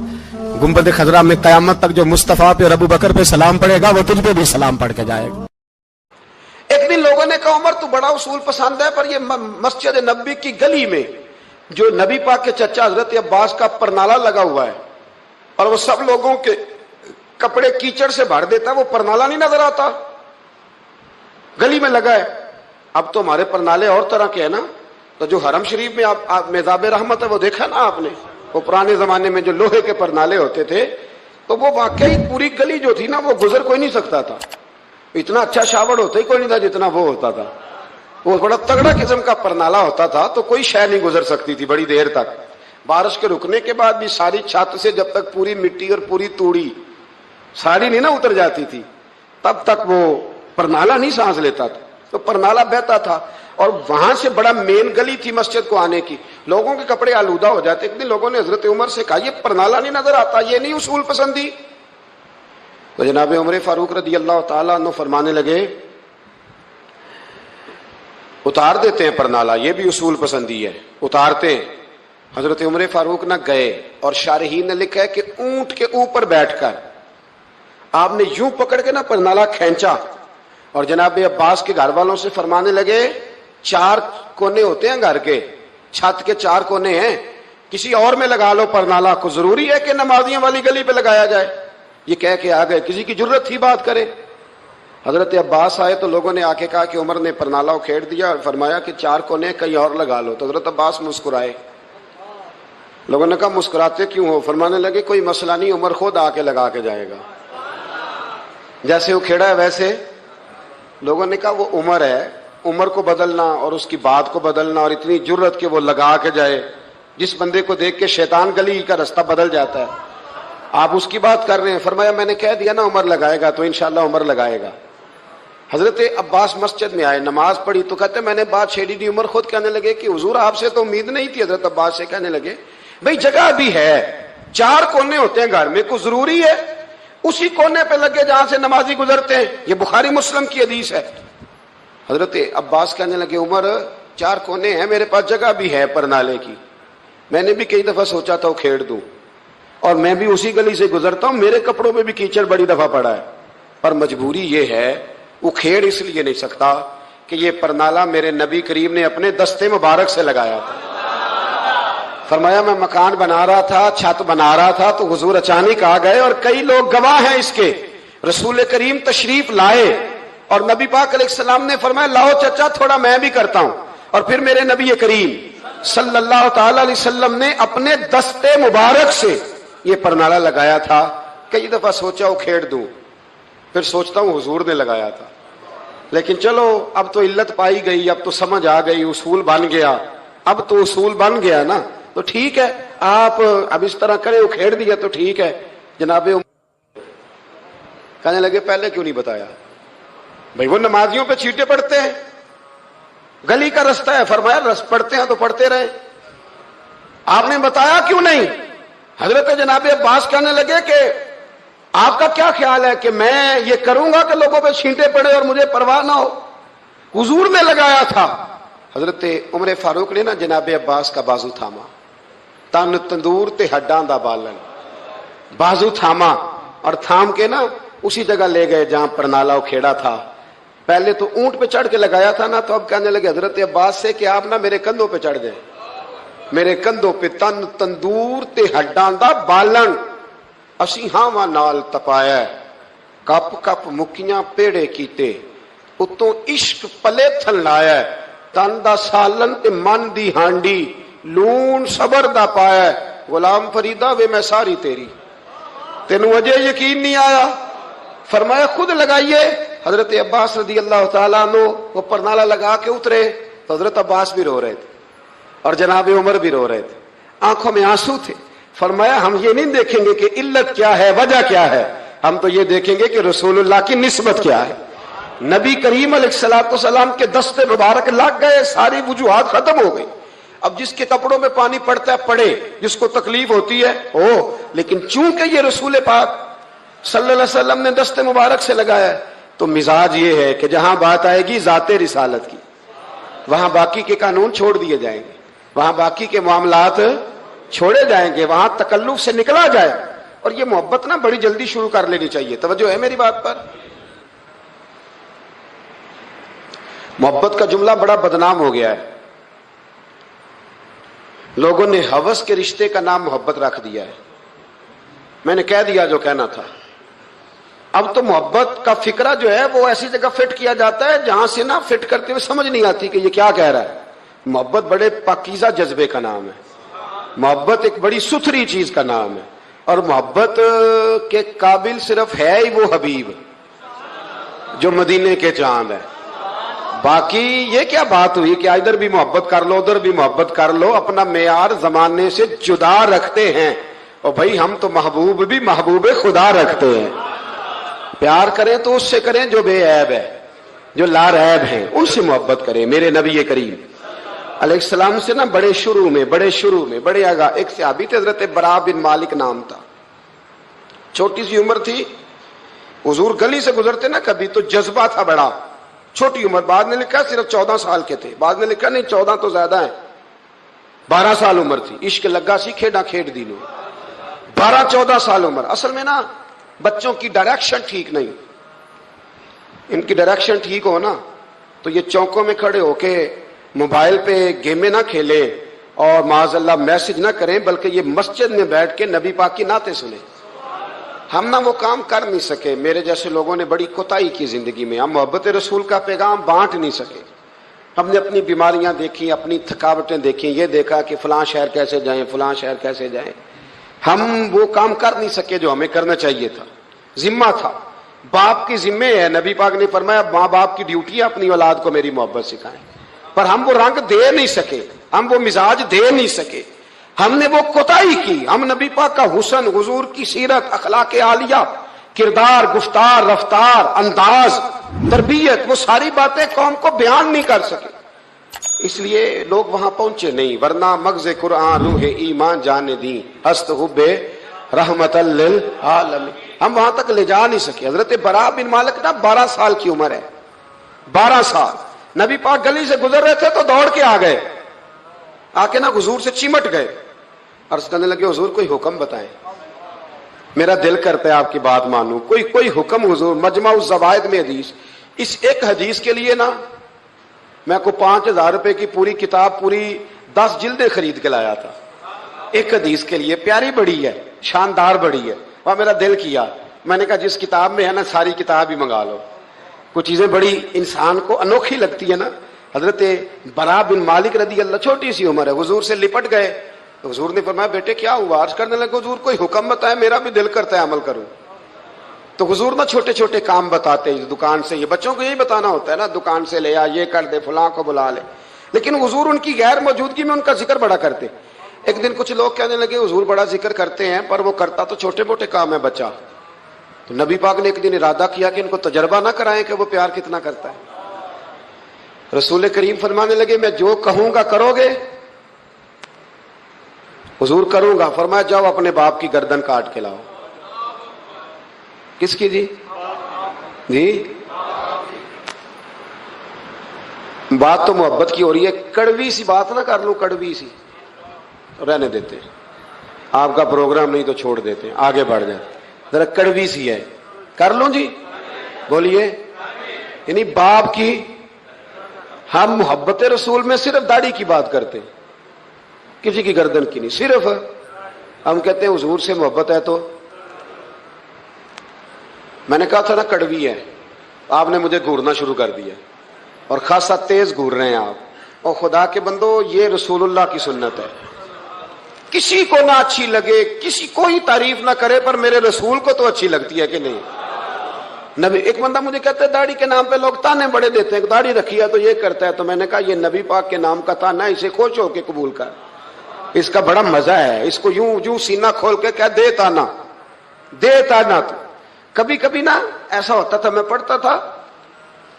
گنبد خضرا میں قیامت تک جو مصطفیٰ پہ اور ابو بکر پہ سلام پڑے گا وہ تجھ پہ بھی سلام پڑھ کے جائے گا. ایک دن لوگوں نے کہا عمر تو بڑا اصول پسند ہے پر یہ مسجد نبی کی گلی میں جو نبی پاک کے چچا حضرت عباس کا پرنالہ لگا ہوا ہے اور وہ سب لوگوں کے کپڑے کیچڑ سے بھر دیتا ہے, وہ پرنالہ نہیں نظر آتا گلی میں لگا ہے. اب تو ہمارے پرنالے اور طرح کے ہیں نا, تو جو حرم شریف میں آپ میزاب رحمت ہے وہ دیکھا نا آپ نے, وہ پرانے زمانے میں جو لوہے کے پرنالے ہوتے تھے تو وہ واقعی پوری گلی جو تھی نا وہ گزر کوئی نہیں سکتا تھا. اتنا اچھا شاور ہوتا ہی کوئی نہیں تھا جتنا وہ ہوتا تھا. وہ بڑا تگڑا قسم کا پرنالہ ہوتا تھا تو کوئی شے نہیں گزر سکتی تھی بڑی دیر تک. بارش کے رکنے کے بعد بھی ساری چھت سے جب تک پوری مٹی اور پوری توڑی ساری نہیں نا اتر جاتی تھی تب تک وہ پرنالہ نہیں سانس لیتا تھا, تو پرنالہ بہتا تھا. اور وہاں سے بڑا مین گلی تھی مسجد کو آنے کی, لوگوں کے کپڑے آلودہ ہو جاتے. ایک دن لوگوں نے حضرت عمر سے کہا یہ پرنالہ نہیں نظر آتا, یہ نہیں اصول پسندی. تو جناب عمر فاروق رضی اللہ تعالیٰ عنہ فرمانے لگے اتار دیتے ہیں پرنالہ, یہ بھی اصول پسندی ہے, اتارتے ہیں. حضرت عمر فاروق نہ گئے اور شارحین نے لکھا ہے کہ اونٹ کے اوپر بیٹھ کر آپ نے یوں پکڑ کے نا پرنالہ کھینچا اور جناب عباس کے گھر والوں سے فرمانے لگے 4 کونے ہوتے ہیں گھر کے, چھت کے 4 کونے ہیں, کسی اور میں لگا لو پرنالہ کو, ضروری ہے کہ نمازیوں والی گلی پہ لگایا جائے. یہ کہہ کے آ گئے, کسی کی جرت تھی بات کرے. حضرت عباس آئے تو لوگوں نے آ کے کہا کہ عمر نے پرنالہ کھیڑ دیا اور فرمایا کہ 4 کونے کہیں اور لگا لو. تو حضرت عباس مسکرائے. لوگوں نے کہا مسکراتے کیوں ہو؟ فرمانے لگے کوئی مسئلہ نہیں, عمر خود آ کے لگا کے جائے گا. جیسے وہ کھیڑا ہے ویسے. لوگوں نے کہا وہ عمر ہے, عمر کو بدلنا اور اس کی بات کو بدلنا اور اتنی جرت کہ وہ لگا کے جائے, جس بندے کو دیکھ کے شیطان گلی کا رستہ بدل جاتا ہے, آپ اس کی بات کر رہے ہیں. فرمایا میں نے کہہ دیا نا عمر لگائے گا, تو انشاءاللہ عمر لگائے گا. حضرت عباس مسجد میں آئے, نماز پڑھی تو کہتے میں نے بات چھیڑی دی. عمر خود کہنے لگے کہ حضور آپ سے تو امید نہیں تھی. حضرت عباس سے کہنے لگے بھئی جگہ بھی ہے, 4 کونے ہوتے ہیں گھر میں, کو ضروری ہے اسی کونے پہ لگے جہاں سے نمازی گزرتے ہیں. یہ بخاری مسلم کی حدیث ہے. حضرت عباس کہنے لگے عمر 4 کونے ہیں, میرے پاس جگہ بھی ہے پرنالے کی, میں نے بھی کئی دفعہ سوچا تھا وہ کھیڑ دوں, اور میں بھی اسی گلی سے گزرتا ہوں, میرے کپڑوں پہ بھی کیچڑ بڑی دفعہ پڑا ہے, پر مجبوری یہ ہے وہ کھیڑ اس لیے نہیں سکتا کہ یہ پرنالہ میرے نبی کریم نے اپنے دستے مبارک سے لگایا تھا. فرمایا میں مکان بنا رہا تھا, چھت بنا رہا تھا, تو حضور اچانک آ گئے, اور کئی لوگ گواہ ہیں اس کے. رسول کریم تشریف لائے اور نبی پاک علیہ السلام نے فرمایا لاؤ چچا تھوڑا میں بھی کرتا ہوں, اور پھر میرے نبی کریم صلی اللہ تعالی علیہ وسلم نے اپنے دستے مبارک سے یہ پرنالہ لگایا تھا. کئی دفعہ سوچا وہ کھیڑ دوں, پھر سوچتا ہوں حضور نے لگایا تھا. لیکن چلو اب تو علت پائی گئی, اب تو سمجھ آ گئی, اصول بن گیا. اب تو اصول بن گیا نا, تو ٹھیک ہے آپ اب اس طرح کرے, وہ کھیڑ دیا تو ٹھیک ہے. جناب کہنے لگے پہلے کیوں نہیں بتایا؟ بھئی وہ نمازیوں پہ چیٹے پڑتے ہیں, گلی کا رستہ ہے. فرمایا پڑھتے ہیں تو پڑھتے رہے, آپ نے بتایا کیوں نہیں؟ حضرت جناب عباس کہنے لگے کہ آپ کا کیا خیال ہے کہ میں یہ کروں گا کہ لوگوں پہ چھینٹے پڑے اور مجھے پرواہ نہ ہو؟ حضور نے لگایا تھا. حضرت عمر فاروق نے نا جناب عباس کا بازو تھاما، تن تندور تے ہڈاں دا بالن، بازو تھاما اور تھام کے نا اسی جگہ لے گئے جہاں پرنالا و کھیڑا تھا. پہلے تو اونٹ پہ چڑھ کے لگایا تھا نا، تو اب کہنے لگے حضرت عباس سے کہ آپ نا میرے کندھوں پہ چڑھ جائیں، میرے کندھوں پہ تن تندور تے ہڈاں دا بالن، اسی ہاواں نال تپایا، کپ کپ مکیاں پیڑے کیتے، اتوں عشق پلے تھن لایا، تن دا سالن تے من دی ہانڈی، لون صبر دا پایا، غلام فریدا وے میں ساری تیری. تینوں اجے یقین نہیں آیا؟ فرمایا خود لگائیے. حضرت عباس رضی اللہ تعالیٰ عنہ وہ پرنالا لگا کے اترے تو حضرت عباس بھی رو رہے تھے اور جناب عمر بھی رو رہے تھے، آنکھوں میں آنسو تھے. فرمایا ہم یہ نہیں دیکھیں گے کہ علت کیا ہے، وجہ کیا ہے، ہم تو یہ دیکھیں گے کہ رسول اللہ کی نسبت کیا ہے. نبی کریم علیہ الصلوۃ والسلام کے دست مبارک لگ گئے، ساری وجوہات ختم ہو گئی. اب جس کے کپڑوں میں پانی پڑتا ہے پڑے، جس کو تکلیف ہوتی ہے ہو، لیکن چونکہ یہ رسول پاک صلی اللہ علیہ وسلم نے دست مبارک سے لگایا ہے تو مزاج یہ ہے کہ جہاں بات آئے گی ذات رسالت کی، وہاں باقی کے قانون چھوڑ دیے جائیں گے، وہاں باقی کے معاملات چھوڑے جائیں گے، وہاں تکلف سے نکلا جائے. اور یہ محبت نا بڑی جلدی شروع کر لینی چاہیے. توجہ ہے میری بات پر؟ محبت کا جملہ بڑا بدنام ہو گیا ہے، لوگوں نے ہوس کے رشتے کا نام محبت رکھ دیا ہے. میں نے کہہ دیا جو کہنا تھا. اب تو محبت کا فکرہ جو ہے وہ ایسی جگہ فٹ کیا جاتا ہے جہاں سے نا فٹ کرتے ہوئے سمجھ نہیں آتی کہ یہ کیا کہہ رہا ہے. محبت بڑے پاکیزہ جذبے کا نام ہے، محبت ایک بڑی ستھری چیز کا نام ہے، اور محبت کے قابل صرف ہے ہی وہ حبیب جو مدینے کے چاند ہے. باقی یہ کیا بات ہوئی کہ ادھر بھی محبت کر لو ادھر بھی محبت کر لو، اپنا معیار زمانے سے جدا رکھتے ہیں. اور بھائی ہم تو محبوب بھی محبوب خدا رکھتے ہیں. پیار کریں تو اس سے کریں جو بے عیب ہے، جو لا ریب ہیں، ان سے محبت کریں. میرے نبی کریم علیہ السلام سے نا بڑے شروع میں بڑے آگاہ ایک صحابی تھے، حضرت برا بن مالک نام تھا. چھوٹی سی عمر تھی، حضور گلی سے گزرتے نا کبھی تو جذبہ تھا بڑا. چھوٹی عمر، بعد نے لکھا صرف 14 سال کے تھے، بعد نے لکھا نہیں 14 تو زیادہ ہیں، 12 سال عمر تھی. عشق لگا سی کھیڈا کھیڈ دی نو، 12-14 سال عمر. اصل میں نا بچوں کی ڈائریکشن ٹھیک نہیں، ان کی ڈائریکشن ٹھیک ہو نا تو یہ چوکوں میں کھڑے ہو کے موبائل پہ گیمیں نہ کھیلیں اور معاذ اللہ میسج نہ کریں، بلکہ یہ مسجد میں بیٹھ کے نبی پاک کی نعتیں سنیں. ہم نہ وہ کام کر نہیں سکے. میرے جیسے لوگوں نے بڑی کوتاہی کی زندگی میں، ہم محبت رسول کا پیغام بانٹ نہیں سکے. ہم نے اپنی بیماریاں دیکھی، اپنی تھکاوٹیں دیکھی، یہ دیکھا کہ فلاں شہر کیسے جائیں فلاں شہر کیسے جائیں. ہم وہ کام کر نہیں سکے جو ہمیں کرنا چاہیے تھا. ذمہ تھا، باپ کی ذمہ ہے. نبی پاک نے فرمایا ماں باپ کی ڈیوٹی ہے اپنی اولاد کو میری محبت سکھائیں. پر ہم وہ رنگ دے نہیں سکے، ہم وہ مزاج دے نہیں سکے، ہم نے وہ کوتاہی کی. ہم نبی پاک کا حسن، حضور کی سیرت، اخلاق عالیہ، کردار، گفتار، رفتار، انداز، تربیت، وہ ساری باتیں قوم کو بیان نہیں کر سکے. اس لیے لوگ وہاں پہنچے نہیں، ورنہ مغز قرآن روح ایمان جانے دی ہست حب رحمت للعالمین، ہم وہاں تک لے جا نہیں سکے. حضرت برا بن مالک نا 12 سال کی عمر ہے، 12 سال. نبی پاک گلی سے گزر رہے تھے تو دوڑ کے آ گئے، آ کے نا حضور سے چمٹ گئے، عرض کرنے لگے حضور کوئی حکم بتائیں، میرا دل کرتا ہے آپ کی بات مانوں، کوئی حکم حضور. مجمع الزوائد میں حدیث، اس ایک حدیث کے لیے نا میں کو 5000 روپے کی پوری کتاب، پوری 10 جلدیں خرید کے لایا تھا ایک حدیث کے لیے. پیاری بڑی ہے، شاندار بڑی ہے. وہاں میرا دل کیا، میں نے کہا جس کتاب میں ہے نا ساری کتاب ہی منگا لو. کچھ چیزیں بڑی انسان کو انوکھی لگتی ہے نا. حضرت برا بن مالک رضی اللہ، چھوٹی سی عمر ہے، حضور سے لپٹ گئے. حضور نے فرمایا بیٹے کیا ہوا؟ عرض کرنے لگے حضور کوئی حکم بتائے، میرا بھی دل کرتا ہے عمل کروں. تو حضور نا چھوٹے چھوٹے کام بتاتے ہیں دکان سے. یہ بچوں کو یہی بتانا ہوتا ہے نا، دکان سے لے آ، یہ کر دے، فلاں کو بلا لے. لیکن حضور ان کی غیر موجودگی میں ان کا ذکر بڑا کرتے. ایک دن کچھ لوگ کہنے لگے حضور بڑا ذکر کرتے ہیں پر وہ کرتا تو چھوٹے موٹے کام ہے بچہ. تو نبی پاک نے ایک دن ارادہ کیا کہ ان کو تجربہ نہ کرائیں کہ وہ پیار کتنا کرتا ہے. رسول کریم فرمانے لگے میں جو کہوں گا کرو گے؟ حضور کروں گا. فرمایا جاؤ اپنے باپ کی گردن کاٹ کے لاؤ. کس کی جی؟ بات تو محبت کی ہو رہی ہے، کڑوی سی بات نہ کر لوں، کڑوی سی رہنے دیتے، آپ کا پروگرام نہیں تو چھوڑ دیتے، آگے بڑھ جاتے، ذرا کڑوی سی ہے، کر لوں جی، بولیے۔ یعنی باپ کی، ہم محبت رسول میں صرف داڑھی کی بات کرتے ہیں، کسی کی گردن کی نہیں، صرف ہم کہتے ہیں حضور سے محبت ہے تو میں نے کہا تھا نا کڑوی ہے، آپ نے مجھے گھورنا شروع کر دیا اور خاصا تیز گھور رہے ہیں آپ، اور خدا کے بندو یہ رسول اللہ کی سنت ہے، کسی کو نہ اچھی لگے، کسی کوئی تعریف نہ کرے، پر میرے رسول کو تو اچھی لگتی ہے کہ نہیں؟ نبی، ایک بندہ مجھے کہتا ہے داڑھی کے نام پہ لوگ تانے بڑے دیتے ہیں، داڑھی رکھی ہے تو یہ کرتا ہے، تو میں نے کہا یہ نبی پاک کے نام کا تانا ہے، اسے خوش ہو کے قبول کر، اس کا بڑا مزہ ہے، اس کو یوں یوں سینہ کھول کے کہہ دے تانا، دے تانا۔ تو کبھی کبھی نا ایسا ہوتا تھا، میں پڑھتا تھا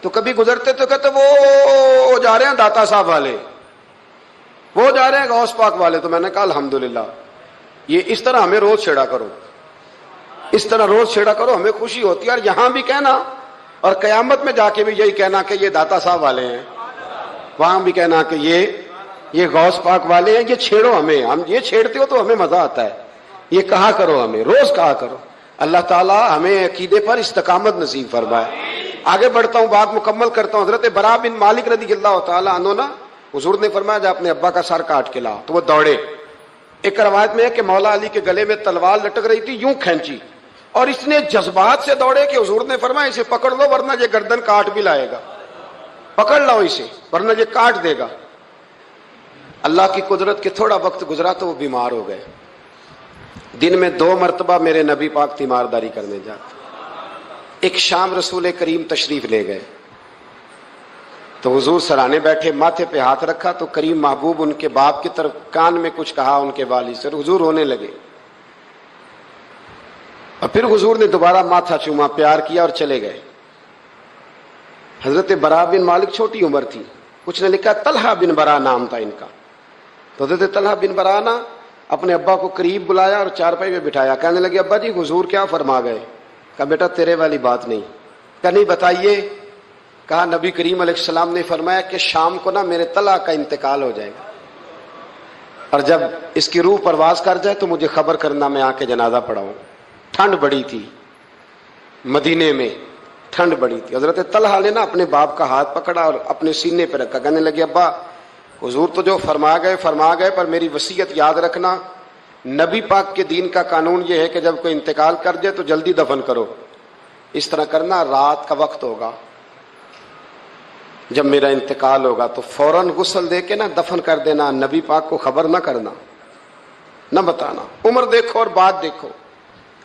تو کبھی گزرتے تو کہتے وہ جا رہے ہیں داتا صاحب والے، وہ جا رہے ہیں غوث پاک والے، تو میں نے کہا الحمدللہ، یہ اس طرح ہمیں روز چھیڑا کرو، اس طرح روز چھیڑا کرو، ہمیں خوشی ہوتی ہے، اور یہاں بھی کہنا اور قیامت میں جا کے بھی یہی کہنا کہ یہ داتا صاحب والے ہیں، وہاں بھی کہنا کہ یہ غوث پاک والے ہیں، یہ چھیڑو ہمیں، ہم یہ چھیڑتے ہو تو ہمیں مزہ آتا ہے، یہ کہا کرو، ہمیں روز کہا کرو۔ اللہ تعالیٰ ہمیں عقیدے پر استقامت نصیب فرمائے۔ آگے بڑھتا ہوں، بات مکمل کرتا ہوں۔ حضرت برا بن مالک رضی اللہ تعالیٰ عنہ نا، حضور نے فرمایا جا اپنے ابا کا سر کاٹ کے لا، تو وہ دوڑے۔ ایک روایت میں ہے کہ مولا علی کے گلے میں تلوار لٹک رہی تھی، یوں کھینچی، اور اس نے جذبات سے دوڑے کہ حضور نے فرمایا اسے پکڑ لو ورنہ یہ گردن کاٹ بھی لائے گا، پکڑ لو اسے ورنہ یہ کاٹ دے گا۔ اللہ کی قدرت کے تھوڑا وقت گزرا تو وہ بیمار ہو گئے۔ دن میں 2 مرتبہ میرے نبی پاک تیمارداری کرنے جاتے۔ ایک شام رسول کریم تشریف لے گئے تو حضور سرانے بیٹھے، ماتھے پہ ہاتھ رکھا تو کریم محبوب ان کے باپ کی طرف کان میں کچھ کہا ان کے والد سے، حضور رونے لگے، اور پھر حضور نے دوبارہ ماتھا چوما، پیار کیا اور چلے گئے۔ حضرت برا بن مالک چھوٹی عمر تھی، کچھ نے لکھا طلحہ بن برا نام تھا ان کا، تو حضرت طلحہ بن برا نا اپنے ابا کو قریب بلایا اور چارپائی میں بٹھایا، کہنے لگے ابا جی حضور کیا فرما گئے؟ کہا بیٹا تیرے والی بات نہیں۔ کہا نہیں بتائیے۔ کہا نبی کریم علیہ السلام نے فرمایا کہ شام کو نا میرے طلحہ کا انتقال ہو جائے گا، اور جب اس کی روح پرواز کر جائے تو مجھے خبر کرنا، میں آ کے جنازہ پڑھاؤں۔ ٹھنڈ بڑی تھی مدینے میں، ٹھنڈ بڑی تھی۔ حضرت طلحہ نے نا اپنے باپ کا ہاتھ پکڑا اور اپنے سینے پہ رکھا، کہنے لگے ابا حضور تو جو فرما گئے، پر میری وصیت یاد رکھنا، نبی پاک کے دین کا قانون یہ ہے کہ جب کوئی انتقال کر جائے تو جلدی دفن کرو، اس طرح کرنا رات کا وقت ہوگا، جب میرا انتقال ہوگا تو فوراً غسل دے کے نا دفن کر دینا، نبی پاک کو خبر نہ کرنا، نہ بتانا۔ عمر دیکھو اور بات دیکھو،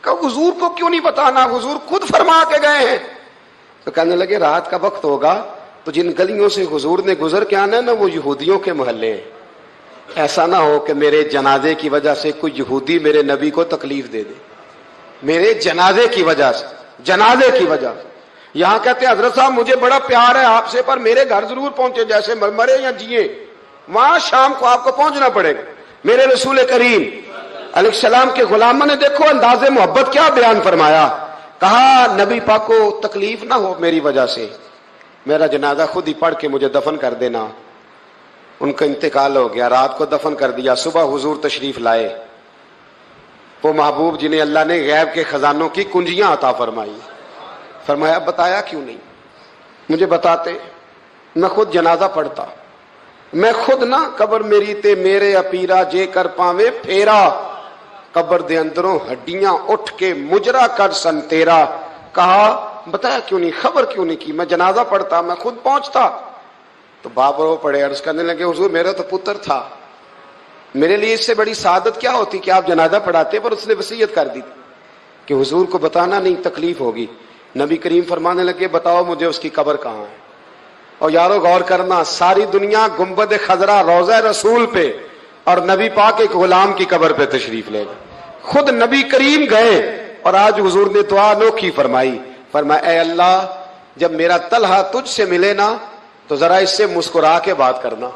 کہ حضور کو کیوں نہیں بتانا، حضور خود فرما کے گئے ہیں۔ تو کہنے لگے رات کا وقت ہوگا تو جن گلیوں سے حضور نے گزر کے آنا ہے نا وہ یہودیوں کے محلے ہیں، ایسا نہ ہو کہ میرے جنازے کی وجہ سے کوئی یہودی میرے نبی کو تکلیف دے دے، میرے جنازے کی وجہ سے، جنازے کی وجہ سے۔ یہاں کہتے ہیں حضرت صاحب مجھے بڑا پیار ہے آپ سے، پر میرے گھر ضرور پہنچے، جیسے مرے یا جیے، وہاں شام کو آپ کو پہنچنا پڑے گا۔ میرے رسول کریم علیہ السلام کے غلاموں نے دیکھو انداز محبت کیا بیان فرمایا، کہا نبی پاک کو تکلیف نہ ہو میری وجہ سے، میرا جنازہ خود ہی پڑھ کے مجھے دفن کر دینا۔ ان کا انتقال ہو گیا، رات کو دفن کر دیا، صبح حضور تشریف لائے، وہ محبوب جنہیں اللہ نے غیب کے خزانوں کی کنجیاں عطا فرمائی۔ فرمایا بتایا کیوں نہیں، مجھے بتاتے، میں خود جنازہ پڑھتا، میں خود نہ قبر میری تے میرے اپیرا جے کر پاوے پھیرا، قبر دے اندروں ہڈیاں اٹھ کے مجرا کر سن تیرا۔ کہا بتایا کیوں نہیں، خبر کیوں نہیں کی، میں جنازہ پڑھتا، میں خود پہنچتا۔ تو باپ رو پڑے، عرض کرنے لگے حضور میرا تو پتر تھا، میرے لیے اس سے بڑی سعادت کیا ہوتی کہ آپ جنازہ پڑھاتے، پر اس نے وصیت کر دی کہ حضور کو بتانا نہیں، تکلیف ہوگی۔ نبی کریم فرمانے لگے بتاؤ مجھے اس کی قبر کہاں ہے۔ اور یارو غور کرنا، ساری دنیا گنبد خضرا روضہ رسول پہ، اور نبی پاک ایک غلام کی قبر پہ تشریف لے گئے، خود نبی کریم گئے، اور آج حضور نے دعا انوکھی فرمائی، فرمایا اے اللہ جب میرا طلحہ تجھ سے ملے نا تو ذرا اس سے مسکرا کے بات کرنا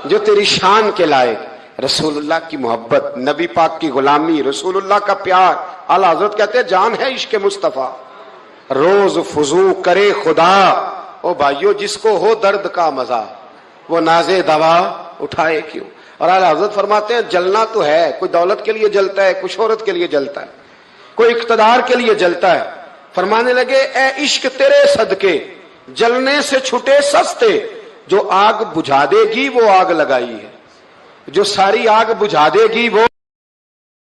جو تیری شان کے لائق۔ رسول اللہ کی محبت، نبی پاک کی غلامی، رسول اللہ کا پیار۔ اعلیٰ حضرت کہتے ہیں جان ہے عشق مصطفیٰ، روز فضو کرے خدا او بھائیو جس کو ہو درد کا مزہ وہ نازے دوا اٹھائے کیوں. اور اعلیٰ حضرت فرماتے ہیں جلنا تو ہے، کوئی دولت کے لیے جلتا ہے، کوئی شہرت کے لیے جلتا ہے، کوئی اقتدار کے لیے جلتا ہے. فرمانے لگے اے عشق تیرے صدقے جلنے سے چھٹے سستے، جو آگ بجھا دے گی وہ آگ لگائی ہے، جو ساری آگ بجھا دے گی وہ